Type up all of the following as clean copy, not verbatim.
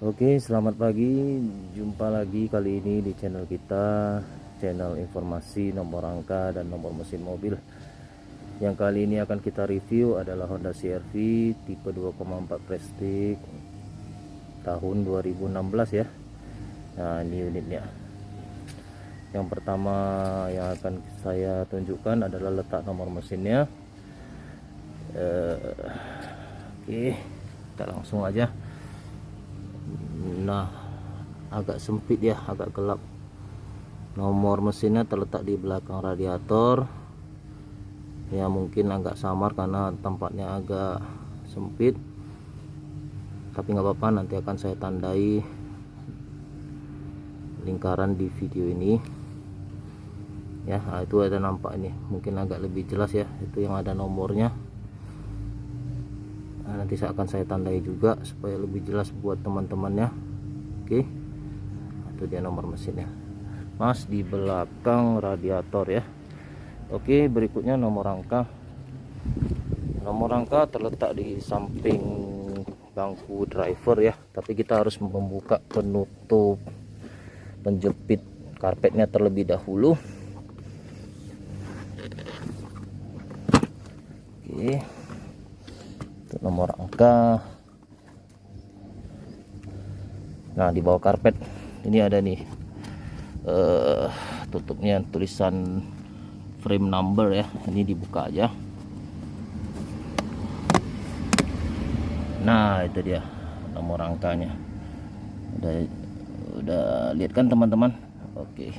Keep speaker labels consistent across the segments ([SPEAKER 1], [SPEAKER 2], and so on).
[SPEAKER 1] Oke, selamat pagi. Jumpa lagi kali ini di channel kita, channel informasi nomor angka dan nomor mesin mobil. Yang kali ini akan kita review adalah Honda CR-V tipe 2,4 Prestige tahun 2016 ya. Nah, ini unitnya. Yang pertama yang akan saya tunjukkan adalah letak nomor mesinnya. Oke, kita langsung aja. Nah, agak sempit ya, agak gelap. Nomor mesinnya terletak di belakang radiator ya, mungkin agak samar karena tampaknya agak sempit, tapi nggak apa-apa, nanti akan saya tandai lingkaran di video ini ya. Nah, itu ada nampak ini, mungkin agak lebih jelas ya, itu yang ada nomornya. Nah, nanti akan saya tandai juga supaya lebih jelas buat teman-temannya. Oke, itu dia nomor mesinnya, Mas, di belakang radiator ya. Oke, berikutnya nomor rangka. Nomor rangka terletak di samping bangku driver ya, tapi kita harus membuka penutup penjepit karpetnya terlebih dahulu. Oke, itu nomor rangka. Nah, di bawah karpet ini ada nih tutupnya, tulisan frame number ya. Ini dibuka aja. Nah, itu dia nomor rangkanya. Udah lihat kan teman-teman? Oke,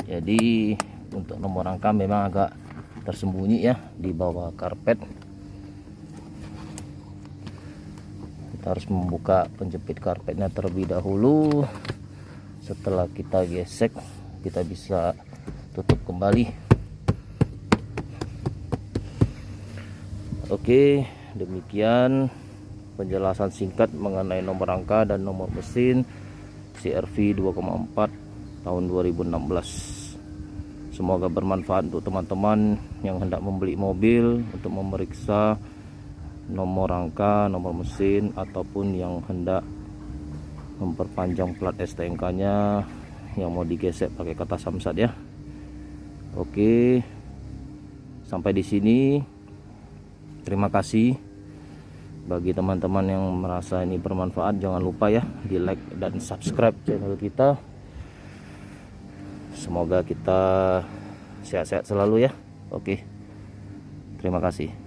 [SPEAKER 1] jadi untuk nomor rangka memang agak tersembunyi ya di bawah karpet. Kita harus membuka penjepit karpetnya terlebih dahulu. Setelah kita gesek, kita bisa tutup kembali. Oke, demikian penjelasan singkat mengenai nomor rangka dan nomor mesin CR-V 2,4 tahun 2016. Semoga bermanfaat untuk teman-teman yang hendak membeli mobil untuk memeriksa nomor rangka, nomor mesin, ataupun yang hendak memperpanjang plat STNK-nya yang mau digesek pakai kata samsat ya. Oke, sampai di sini. Terima kasih. Bagi teman-teman yang merasa ini bermanfaat, jangan lupa ya di like dan subscribe channel kita. Semoga kita sehat-sehat selalu ya. Oke, terima kasih.